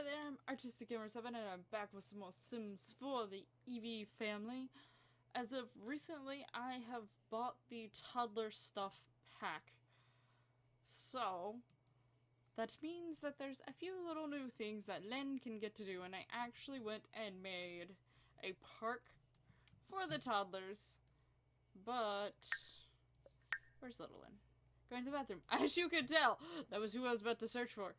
there, I'm Artistic Gamer 7 and I'm back with some more Sims 4, the Eevee Family. As of recently, I have bought the Toddler stuff pack. So, that means that there's a few little new things that Len can get to do, and I actually went and made a park for the toddlers. But, where's little Len? Going to the bathroom. As you could tell, that was who I was about to search for.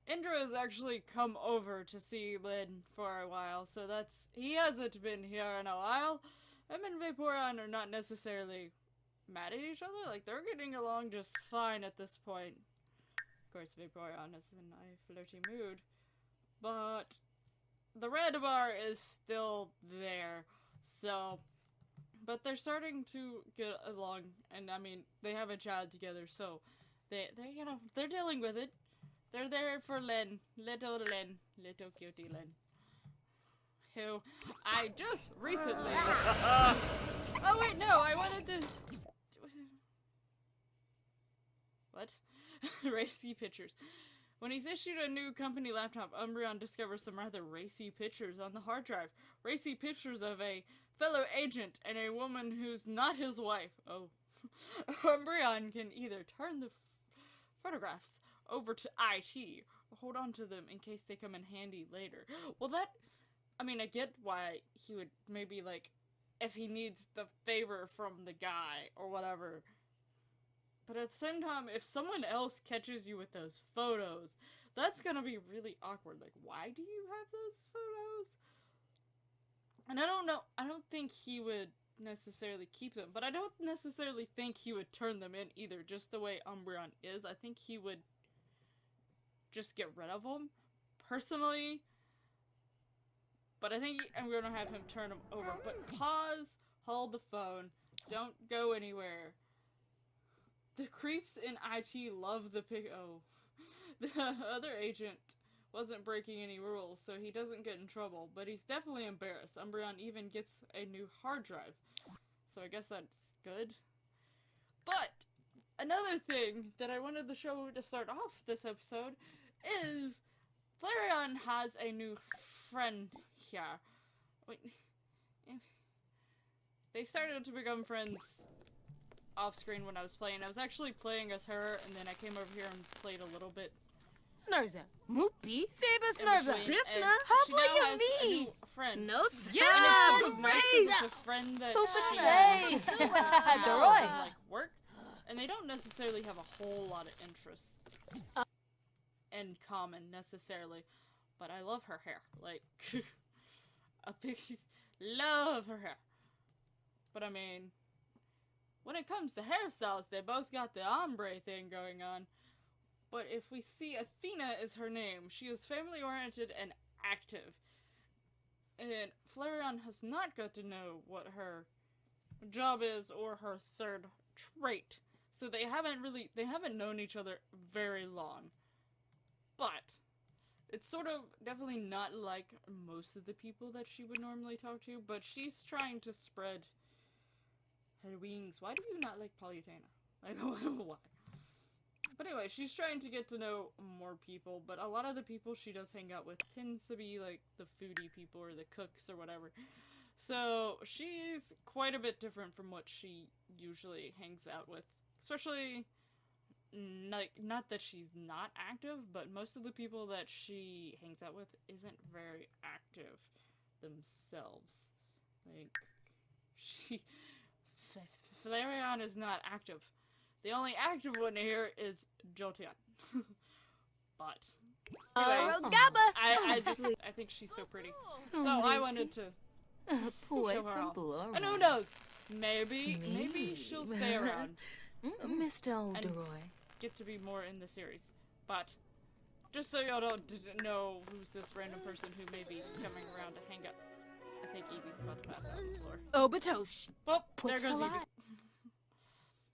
Indra has actually come over to see Lynn for a while, so he hasn't been here in a while. Him and Vapereon are not necessarily mad at each other, like, they're getting along just fine at this point. Of course, Vapereon is in a flirty mood, but the red bar is still there, so, but they're starting to get along, and I mean, they have a child together, so they're dealing with it. They're there for Len, little cutie Len, who I just recently. Oh wait, no, I wanted to. What? Racy pictures. When he's issued a new company laptop, Vapereon discovers some rather racy pictures on the hard drive. Racy pictures of a fellow agent and a woman who's not his wife. Oh. Vapereon can either turn the photographs over to IT or hold on to them in case they come in handy later. Well, I mean, I get why he would maybe, like, if he needs the favor from the guy or whatever. But at the same time, if someone else catches you with those photos, that's gonna be really awkward. Like, why do you have those photos? And I don't know, I don't think he would necessarily keep them, but I don't necessarily think he would turn them in either, just the way Vapereon is. I think he would just get rid of them, personally. But I think I'm gonna have him turn them over. But pause, hold the phone, don't go anywhere. The creeps in IT love the oh. The other agent wasn't breaking any rules, so he doesn't get in trouble, but he's definitely embarrassed. Vapereon even gets a new hard drive, so I guess that's good. But another thing that I wanted the show to start off this episode is Vapereon has a new friend here. Wait, they started to become friends off screen when I was playing. I was actually playing as her, and then I came over here and played a little bit. Snurza, Moopy, Saber Snurza, Drifna, She now has a new friend. No, yeah, and it's sort of nice because it's a friend that she like work, and they don't necessarily have a whole lot of interests in common necessarily, but I love her hair, like a big love her hair. But I mean, when it comes to hairstyles, they both got the ombre thing going on. But if we see Athena is her name, she is family-oriented and active. And Vapereon has not got to know what her job is or her third trait. So they haven't known each other very long. But it's sort of definitely not like most of the people that she would normally talk to, but she's trying to spread her wings. Why do you not like Polytana? Like, why? But anyway, she's trying to get to know more people, but a lot of the people she does hang out with tends to be, like, the foodie people or the cooks or whatever. So, she's quite a bit different from what she usually hangs out with. Especially, like, not that she's not active, but most of the people that she hangs out with isn't very active themselves. Like, Vapereon is not active. The only active one here is Jolteon. But anyway, I think she's so pretty. So I wanted to show her off. And who knows? Maybe she'll stay around. Mr. Alderoy. Get to be more in the series. But just so y'all don't know who's this random person who may be coming around to hang out. I think Eevee's about to pass out on the floor. Oh, Batosh. Well, there goes Eevee.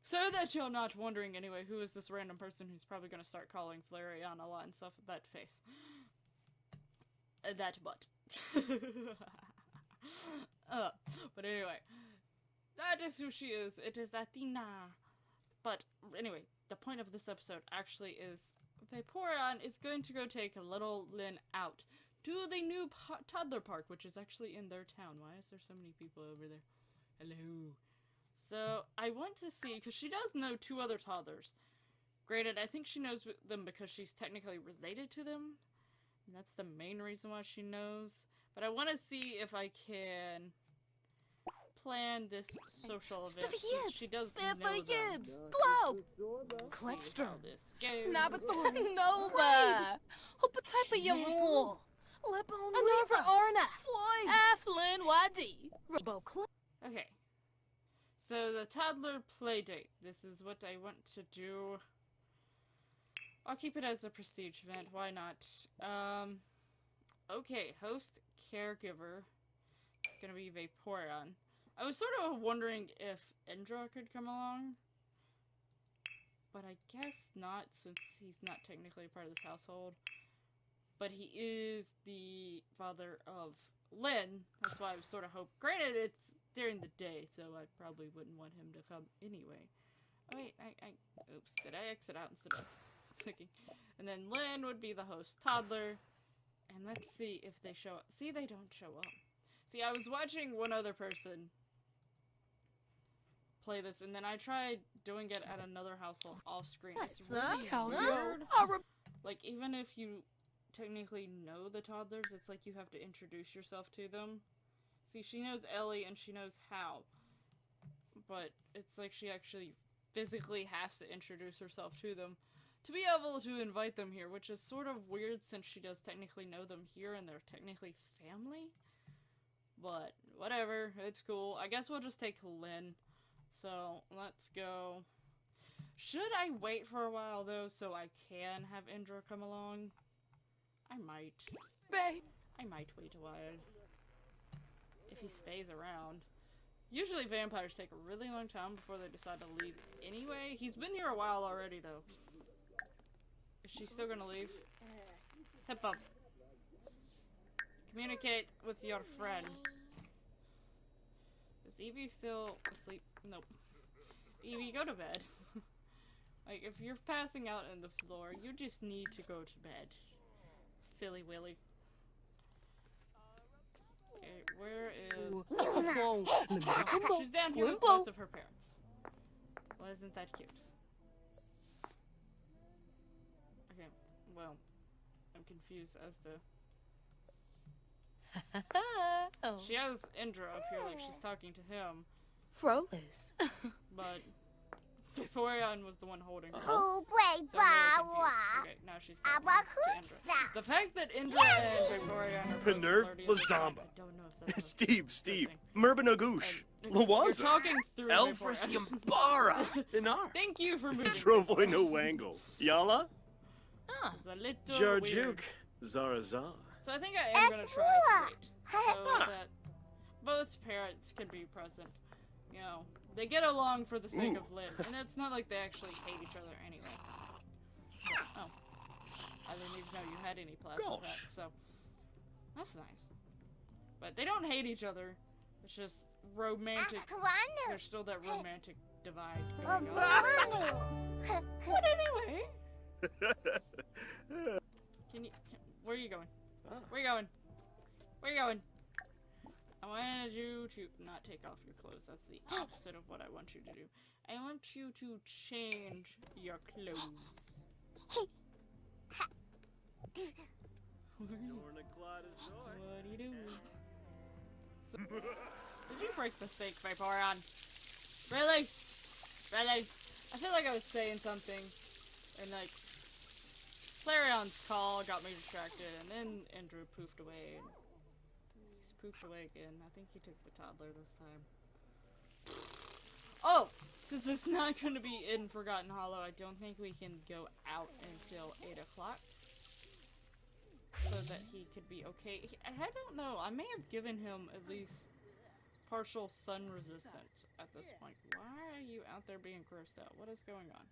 So that you're not wondering anyway, who is this random person who's probably going to start calling Vapereon a lot and stuff with that face. That butt. But anyway, that is who she is. It is Athena. But anyway, the point of this episode actually is Vaporeon is going to go take a little Lynn out to the new toddler park, which is actually in their town. Why is there so many people over there? Hello. So, I want to see, because she does know 2 other toddlers. Granted, I think she knows them because she's technically related to them. And that's the main reason why she knows. But I want to see if I can plan this social event since she does know them. Glow! Klextra. Nova! Hupataipa Yamu! Lepon Anova Orna! Floyd! Aflin Wadi! Okay. So the toddler play date. This is what I want to do. I'll keep it as a prestige event. Why not? Okay. Host caregiver. It's gonna be Vaporeon. I was sort of wondering if Indra could come along. But I guess not, since he's not technically part of this household. But he is the father of Lynn. That's why I sort of hope. Granted, it's during the day, so I probably wouldn't want him to come anyway. Oh wait, oops, did I exit out instead of clicking? And then Lynn would be the host toddler. And let's see if they show up. See, they don't show up. See, I was watching one other person play this, and then I tried doing it at another household off screen. It's really weird. Like, even if you technically know the toddlers, it's like you have to introduce yourself to them. See, she knows Ellie and she knows Hal, but it's like she actually physically has to introduce herself to them to be able to invite them here, which is sort of weird since she does technically know them here and they're technically family. But whatever, it's cool. I guess we'll just take Lynn. So let's go. Should I wait for a while though so I can have Indra come along? I might. I might wait a while. If he stays around. Usually vampires take a really long time before they decide to leave anyway. He's been here a while already though. Is she still gonna leave? Hip up. Communicate with your friend. Is Eevee still asleep? Nope. Eevee, go to bed. Like, if you're passing out on the floor, you just need to go to bed. Silly Willy. Okay, where is... Oh, she's down here with both of her parents. Well, isn't that cute? Okay, well, I'm confused as to... She has Indra up here like she's talking to him. Frolis. But Vaporeon was the one holding her. Oh, So I'm really confused. Okay, now she's talking to Indra. The fact that Indra and Vaporeon are Panerv Lazamba. I don't know if that's Steve. Merbanagoosh. You're Lawanza. talking through Elfris Vaporeon. Yambara. Inar. Thank you for moving. Trovoy no wangle. Yala. It's a little weird. Jarjuk. Zarazar. So I think I am going to try to wait. So that both parents can be present. You know, they get along for the sake of Lynn. And it's not like they actually hate each other anyway. Oh. I didn't even know you had any plasma packs, so that's nice. But they don't hate each other. It's just romantic. There's still that romantic divide going on. But anyway. Where are you going? Where are you going? Where are you going? I wanted you to not take off your clothes. That's the opposite of what I want you to do. I want you to change your clothes. What are you doing? So, did you break the sink, Vaporeon? Really? Really? I feel like I was saying something, and like, Flareon's call got me distracted, and then Indra poofed away. And he's poofed away again. I think he took the toddler this time. Oh! Since it's not going to be in Forgotten Hollow, I don't think we can go out until 8 o'clock. So that he could be okay. I don't know. I may have given him at least partial sun resistant at this point. Why are you out there being grossed out? What is going on?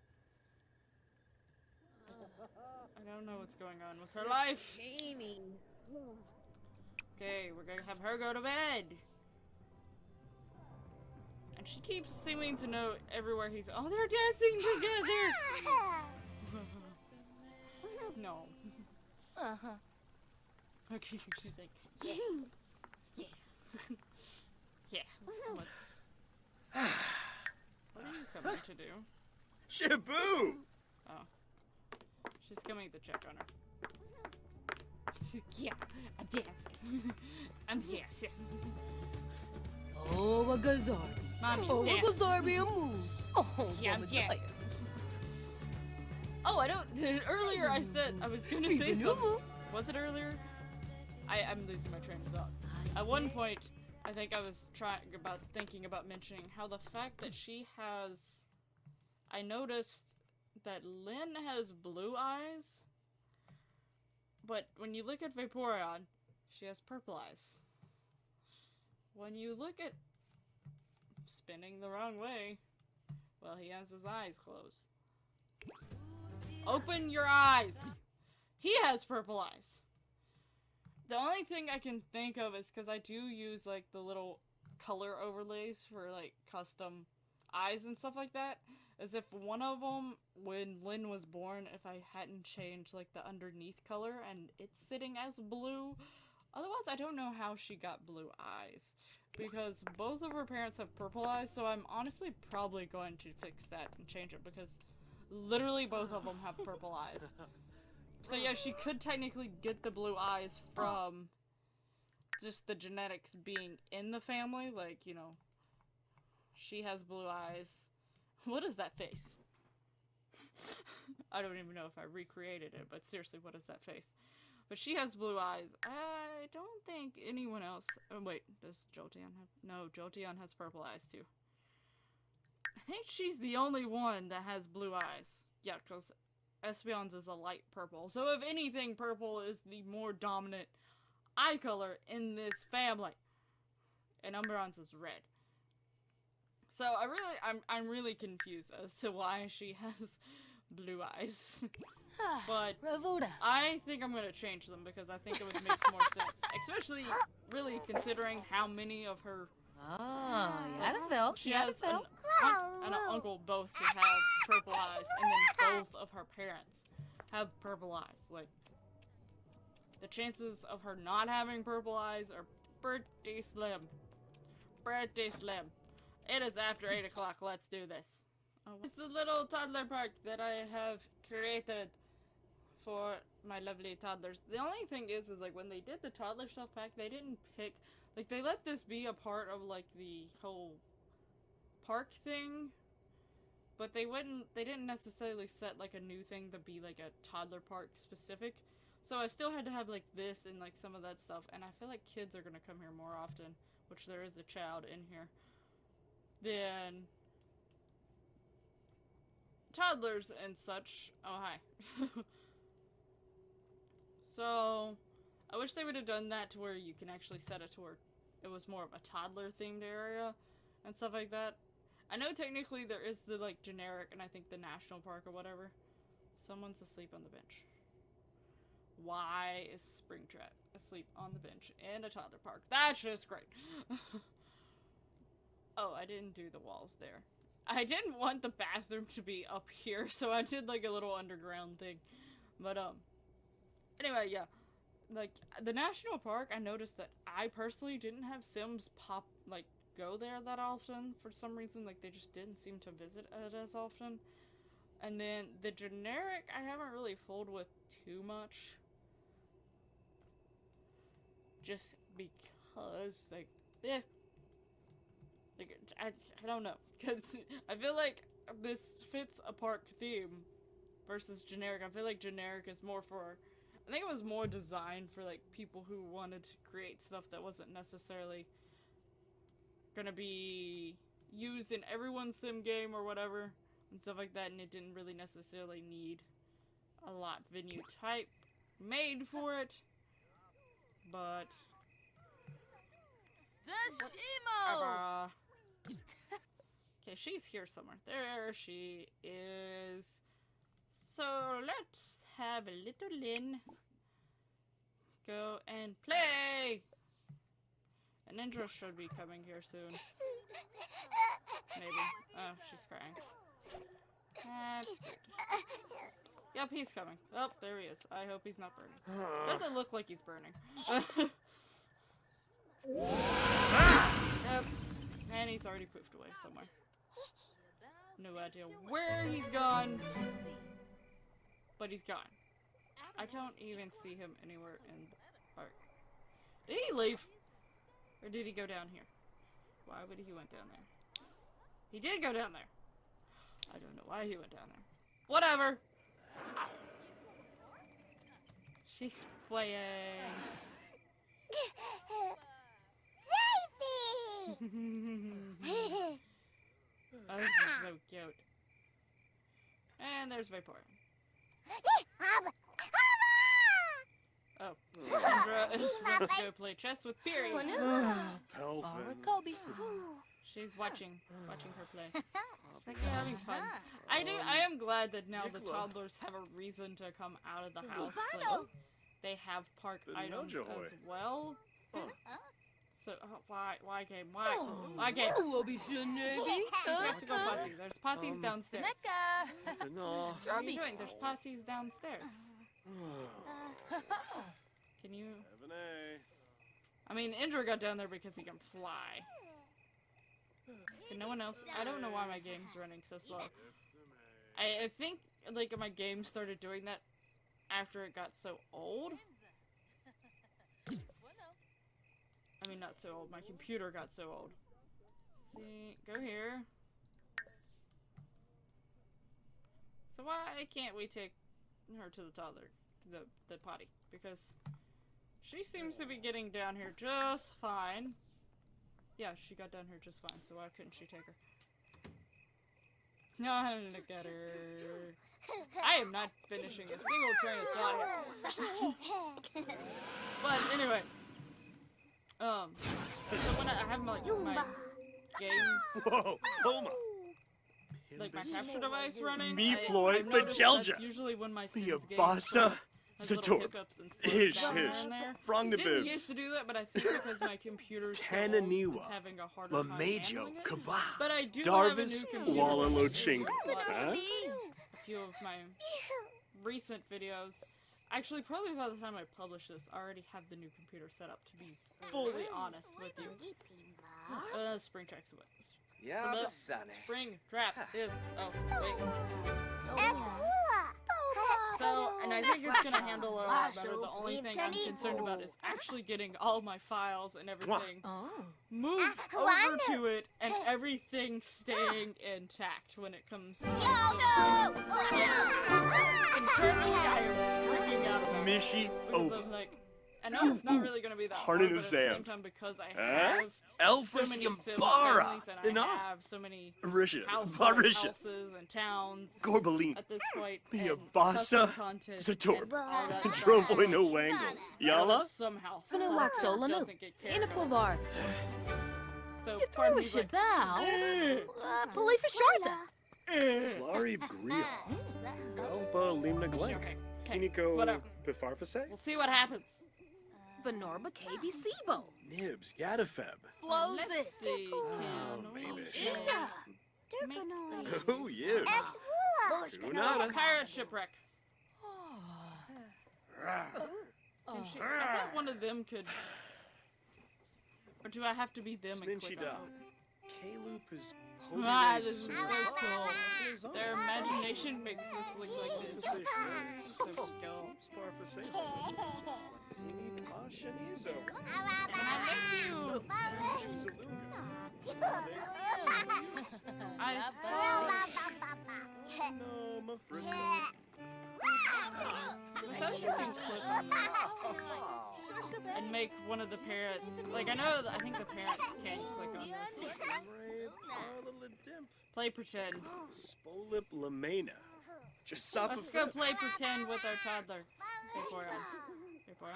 I don't know what's going on with her life. Okay, we're gonna have her go to bed. And she keeps seeming to know everywhere he's. Oh, they're dancing together. No. Uh-huh. Okay, she's like, yeah. Yeah. Yeah. What? What are you coming to do? Shaboo! Oh. She's coming to check on her. Yeah, I'm dancing. I'm dancing. Oh, a gazar. Mommy, Oh, a dance. gazarbian move. Oh, Yeah, I'm dancing. Oh, I don't. Earlier I said I was gonna say something. Was it earlier? I'm losing my train of thought. At one point, I think I was thinking about mentioning how the fact that she has. I noticed that Lynn has blue eyes, but when you look at Vaporeon, she has purple eyes. When you look at spinning the wrong way, well, he has his eyes closed. Open your eyes! He has purple eyes. The only thing I can think of is because I do use like the little color overlays for like custom eyes and stuff like that. As if one of them, when Lynn was born, if I hadn't changed like the underneath color and it's sitting as blue. Otherwise, I don't know how she got blue eyes. Because both of her parents have purple eyes, so I'm honestly probably going to fix that and change it because literally both of them have purple eyes. So yeah, she could technically get the blue eyes from just the genetics being in the family. Like, you know, she has blue eyes. What is that face? I don't even know if I recreated it, but seriously, what is that face? But she has blue eyes. I don't think anyone else... Oh, wait, does Jolteon have... No, Jolteon has purple eyes, too. I think she's the only one that has blue eyes. Yeah, because Espeon's is a light purple. So if anything, purple is the more dominant eye color in this family. And Umbreon's is red. So I'm really confused as to why she has blue eyes. But I think I'm gonna change them because I think it would make more sense. Especially really considering how many of her she has an aunt and an uncle both who have purple eyes, and then both of her parents have purple eyes. Like, the chances of her not having purple eyes are pretty slim. Pretty slim. It is after 8 o'clock. Let's do this. Oh, it's the little toddler park that I have created for my lovely toddlers. The only thing is like when they did the toddler stuff pack, they didn't pick, like they let this be a part of like the whole park thing, but they didn't necessarily set like a new thing to be like a toddler park specific. So I still had to have like this and like some of that stuff, and I feel like kids are gonna come here more often, which there is a child in here, than toddlers and such. Oh, hi. So, I wish they would have done that to where you can actually set it to where it was more of a toddler themed area and stuff like that. I know technically there is the like generic and I think the national park or whatever. Someone's asleep on the bench. Why is Springtrap asleep on the bench in a toddler park? That's just great. Oh, I didn't do the walls there. I didn't want the bathroom to be up here, so I did like a little underground thing. But anyway, yeah. Like the national park, I noticed that I personally didn't have Sims go there that often for some reason. Like they just didn't seem to visit it as often. And then the generic, I haven't really fooled with too much. Just because, like, eh. Like, I don't know. Because I feel like this fits a park theme versus generic. I feel like generic is more for... I think it was more designed for, like, people who wanted to create stuff that wasn't necessarily gonna be used in everyone's sim game or whatever. And stuff like that. And it didn't really necessarily need a lot venue type made for it. But... Dashimo! Okay, she's here somewhere. There she is. So let's have a little Lynn go and play. And Indra should be coming here soon. Maybe. Oh, she's crying. That's good. Yep, he's coming. Oh, there he is. I hope he's not burning. Doesn't look like he's burning. Yep. And he's already poofed away somewhere. No idea where he's gone. But he's gone. I don't even see him anywhere in the park. Did he leave? Or did he go down here? Why would he went down there? He did go down there. I don't know why he went down there. Whatever. She's playing. Oh, this is so cute. And there's Vapereon. Oh, Indra is supposed to go play chess with Piri. Pelvin. She's watching her play. She's like, yeah, having fun. I am glad that now the toddlers have a reason to come out of the house. Like, they have park items as well. So, why game? Why game? We have to go potty. There's potties downstairs. What are you doing? There's potties downstairs. Can you? I mean, Indra got down there because he can fly. Can no one else? I don't know why my game's running so slow. I think, like, my game started doing that after it got so old. I mean, not so old. My computer got so old. See, go here. So why can't we take her to the toddler, to the potty? Because she seems to be getting down here just fine. Yeah, she got down here just fine, so why couldn't she take her? No, look at her. I am not finishing a single train of thought here. But anyway. So when I have my game, Whoa, Poma. like my capture device running, Me, I've Floyd, noticed Magelja. that's usually when my Sims game Basa, has little Zator. hiccups and slows down here and there. Frong the Didn't boobs. used to do that, but I think because my computer's so old, Tananiwa. it's having a harder time Lamajo, handling it. Kaba. But I do have a Darvis, new computer. Wallalo Chingle. Huh? A few of my recent videos. Actually, probably by the time I publish this, I already have the new computer set up, to be fully honest with you. Spring Track's away. Yeah, Sunny. Spring Trap is away. So, and I think it's gonna handle it a lot better. The only thing I'm concerned about is actually getting all my files and everything moved over to it, and everything staying intact when it comes to this. Internally, I am freaking out about it. Mishi Because I'm like, I know it's not really gonna be that hard, but at the same time, because I have so many Sims families and I have so many houses and towns Gorbalin. at this point, Be a and bossa, custom content Zator. and all that stuff. Drovoy no wangle. Yala? Somehow In doesn't get a cared about. povar. So You part of throw a me's shit like, down. Believe for sure. Flari Gria. Galba Limna Glenn. okay, Kiniko whatever. Bifarfase? We'll see what happens. Venorba KB Sibo. Nibs, Gadafeb. Flows Let's it. see. Oh, Can we baby. make Who yibs? Tunada. pirate shipwreck? Can she? I thought one of them could. Or do I have to be them and click Sminchi on da. it? Kalup is Ah, this is so cool. Their imagination makes this look like this. So cool. I thought you can click on this and make one of the parrots. Like, I think the parrots can click on this. Play pretend. Spolip Lamena. Just stop. Let's go play pretend with our toddler. Vapereon.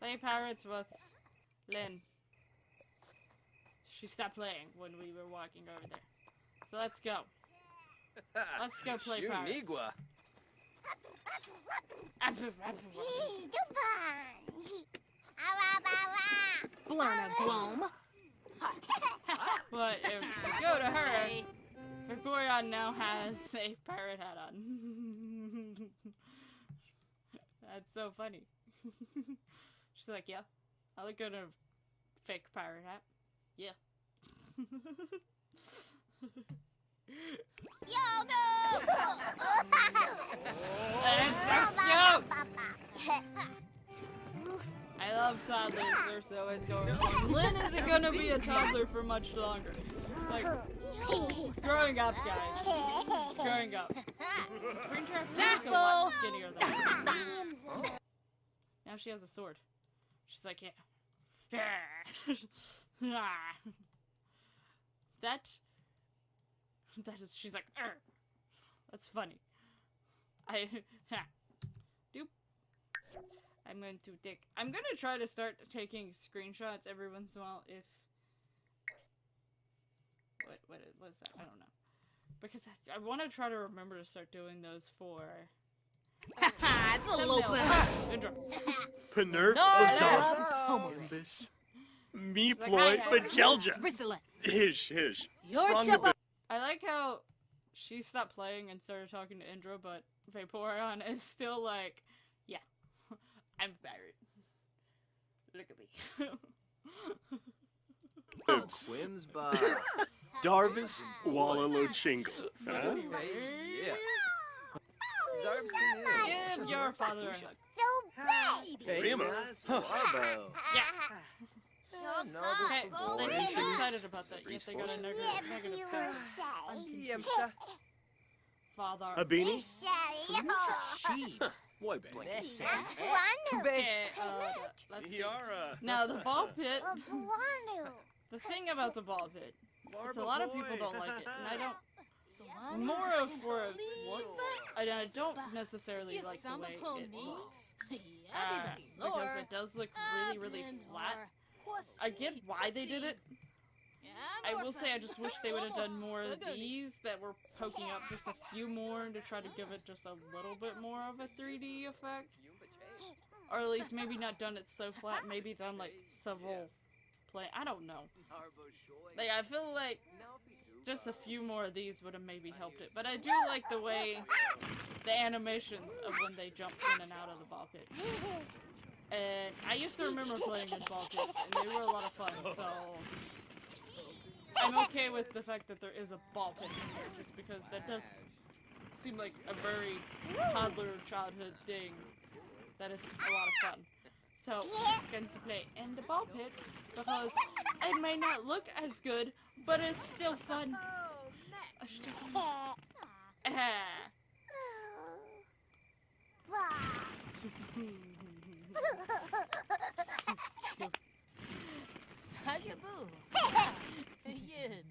Play pirates with Lynn. She stopped playing when we were walking over there. So let's go. Let's go play pirates. Shunigua. Blurna Glom. But if we go to her, Vaporeon now has a pirate hat on. That's so funny. She's like, yeah, I look good in a fake pirate hat. Yeah. That's so cute! I love toddlers, they're so adorable. Lynn isn't gonna be a toddler for much longer. Like, she's growing up, guys. She's growing up. Springtrap is a lot skinnier than her. Now she has a sword. She's like, yeah. That is, she's like, "Arr." That's funny. Doop. I'm going to try to start taking screenshots every once in a while if, what was that? I don't know. Because I want to try to remember to start doing those for... It's a little bit. Indra. Panerf, No, Azar, Homorbus, Meeploid, Bajelja. Hish. Your Frondibus. chipper. I like how she stopped playing and started talking to Indra, but Vaporeon is still like, yeah, I'm a pirate. Look at me. Oops. Swims by. Darvis, Wallalochingle. Huh? Yeah. Zarb's canoe. Give your father a hug. Prima. Huh. Warbo. Yeah. Okay, Another they boy. seem excited about that, yet they got a negative thing. Yemsta. Father. A beanie? Sheep. Boy band. Okay, let's see. Tiara. Now, the ball pit, the thing about the ball pit is a lot of people don't like it, and I don't, more of for its looks, and I don't necessarily like the way it looks. Because it does look really, really flat. I get why they did it. I will say I just wish they would have done more of these that were poking up just a few more to try to give it just a little bit more of a 3D effect. Or at least maybe not done it so flat, maybe done like several I don't know. Like, I feel like just a few more of these would have maybe helped it. But I do like the way the animations of when they jump in and out of the ball pit. And I used to remember playing in ball pits, and they were a lot of fun, so I'm okay with the fact that there is a ball pit in here, just because that does seem like a very toddler childhood thing that is a lot of fun. So I'm just going to play in the ball pit, because it may not look as good, but it's still fun. Sagaboo. Yes.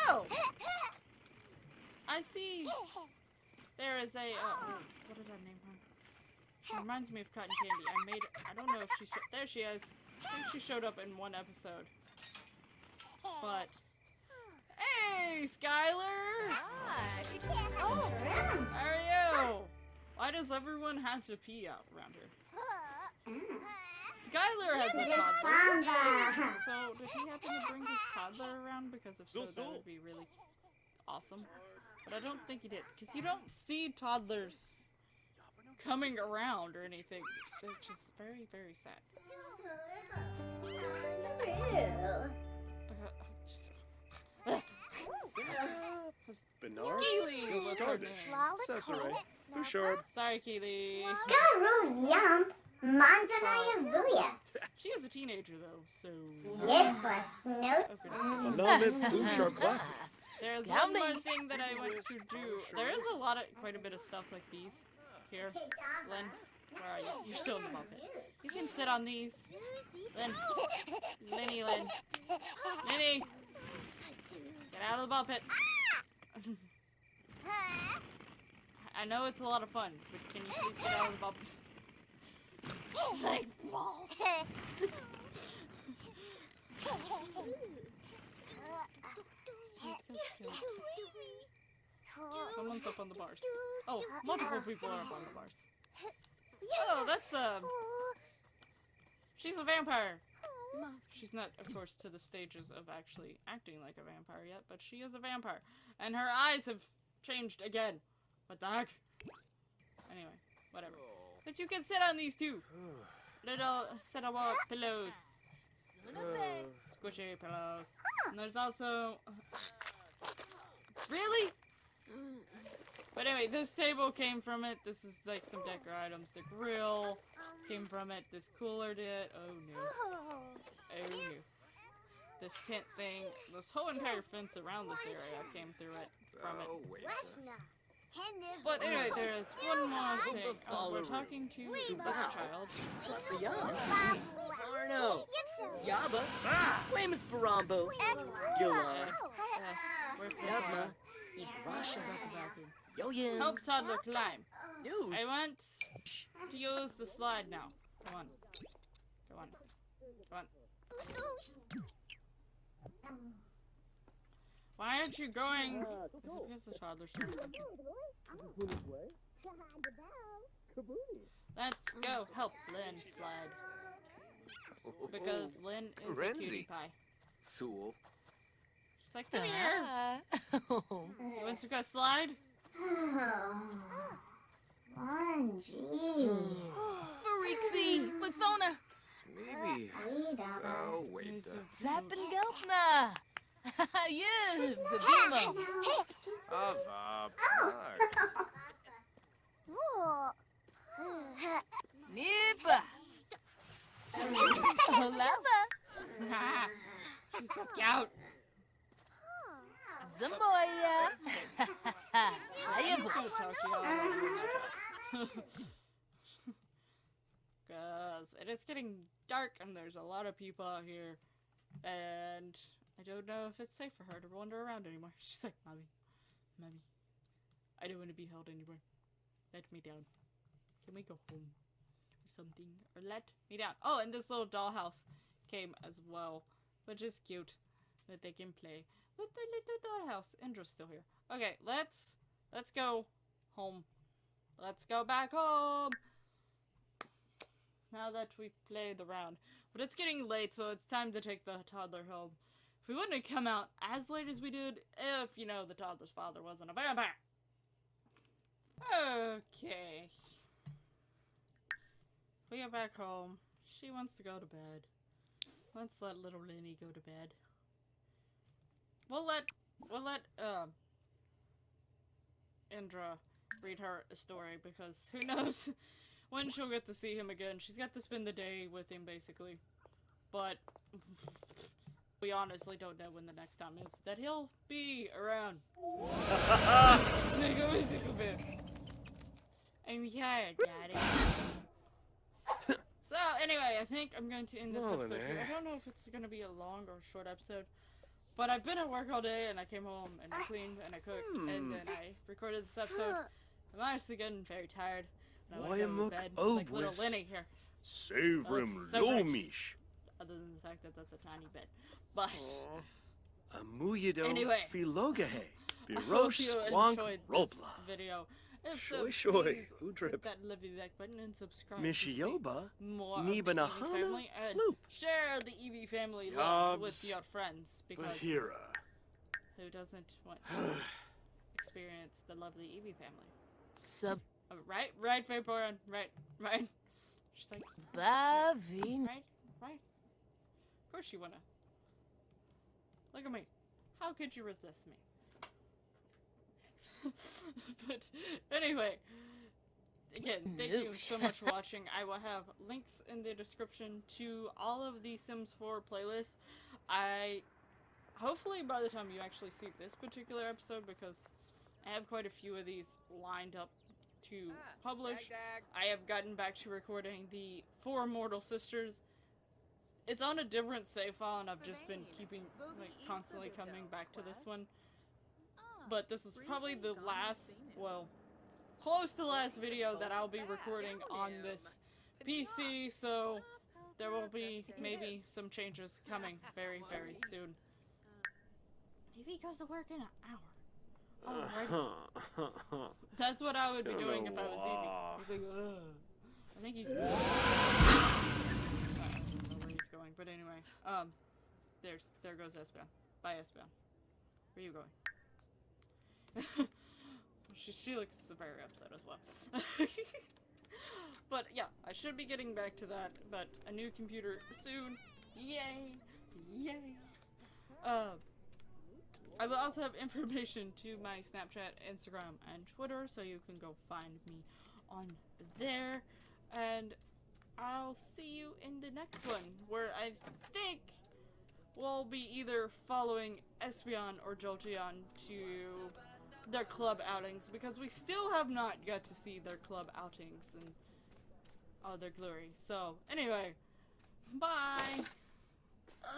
Oh! I see there is a, what did I name her? She reminds me of Cotton Candy. I don't know if she, there she is. I think she showed up in one episode. But, hey, Skylar! Hi. How are you? Why does everyone have to pee out around here? Skylar has a toddler. So, did he happen to bring his toddler around? Because if so, that would be really awesome. But I don't think he did. Because you don't see toddlers coming around or anything. They're just very, very sad. Bernard? Keely was her Stardish. name. That's alright. Who's sharp? Sorry, Keely. Garo yum, Manzanaya Vuya. She is a teenager, though, so... Yes, no. Anonymous Boom Sharp Classic. There's one more thing that I want to do. There is quite a bit of stuff like these. Here, Lynn, where are you? You're still in the ball pit. You can sit on these. Lynn. Lynn. Linny! Get out of the ball pit. I know it's a lot of fun, but can you please get out of the ball pit? Like balls. She's so cute. Someone's up on the bars. Oh, multiple people are up on the bars. Oh, that's she's a vampire. She's not, of course, to the stages of actually acting like a vampire yet, but she is a vampire. And her eyes have changed again. What the heck? Anyway, whatever. But you can sit on these two. Little sit-a-walk pillows. Squishy pillows. And there's also... Really? But anyway, this table came from it. This is like some decor items. The grill came from it. This cooler did. Oh no. Oh no. This tent thing. This whole entire fence around this area came through it. From it. But anyway, there is one more thing. We're talking to this child. Arno. Yaba. Famous Barambo. Gila. Where's the Yabma. car? Igrasha. At the bathroom. Yoyin. Help toddler climb. News. I want to use the slide now. Come on. Come on. Come on. Why aren't you going? Is it because the toddler's trying to Let's go help Lynn slide. Because Lynn is a cutie pie. Sewell. She's like, come here. You want to go slide? One G. Marixie, Waxona, Maybe. Oh, wait. Zappengeltner. Yes, Zabima. Ava. Nibba. Olava. She's so cute. Zamboya. I'm just gonna talk to y'all. Because it is getting dark and there's a lot of people out here. And I don't know if it's safe for her to wander around anymore. She's like, Mommy, Mommy, I don't want to be held anymore. Let me down. Can we go home? Or something. Or let me down. Oh, and this little dollhouse came as well. Which is cute. That they can play with the little dollhouse. Indra's still here. Okay, let's go home. Let's go back home. Now that we've played around. But it's getting late, so it's time to take the toddler home. If we wouldn't have come out as late as we did if, you know, the toddler's father wasn't a vampire. Okay. We are back home. She wants to go to bed. Let's let little Lenny go to bed. We'll let Indra read her a story because who knows when she'll get to see him again. She's got to spend the day with him basically. But we honestly don't know when the next time is that he'll be around. I'm tired, Daddy. So anyway, I think I'm going to end this episode here. I don't know if it's going to be a long or short episode. But I've been at work all day, and I came home, and I cleaned, and I cooked, and then I recorded this episode. I'm honestly getting very tired, and I want to go to bed, like little Lenny here. Savrim so Lomish. Other than the fact that that's a tiny bit. But, Amuyido Anyway. Filogahe. I hope Birosh you Squonk enjoyed this Robla. video. If so, Shoy shoy, please Udrip. hit that lovely like button and subscribe to see Mishioba. more of the Eevee Nibanahana family, and Floop. share the Eevee family love with Yobs. your friends, because Bahira. who doesn't want to experience the lovely Eevee family? Sub Right, Vapereon, right. She's like, Bavin. right. Of course you wanna. Look at me. How could you resist me? But anyway, again, thank you so much for watching. I will have links in the description to all of the Sims 4 playlists. Hopefully by the time you actually see this particular episode, because I have quite a few of these lined up to publish. I have gotten back to recording the 4 Mortal Sisters. It's on a different save file, and I've just been keeping, like, constantly coming back to this one. But this is probably the last, well, close to the last video that I'll be recording on this PC, so there will be maybe some changes coming very, very soon. Maybe he goes to work in an hour. Alrighty. That's what I would be doing if I was Eevee. He's like, ugh. I think he's... I don't know where he's going. but anyway, there goes Espeon. Bye, Espeon. Where are you going? she looks very upset as well. But yeah, I should be getting back to that, but a new computer soon. Yay! Yay! I will also have information to my Snapchat, Instagram, and Twitter, so you can go find me on there. And I'll see you in the next one, where I think we'll be either following Espeon or Jolteon to their club outings, because we still have not got to see their club outings and all their glory. So, anyway, bye!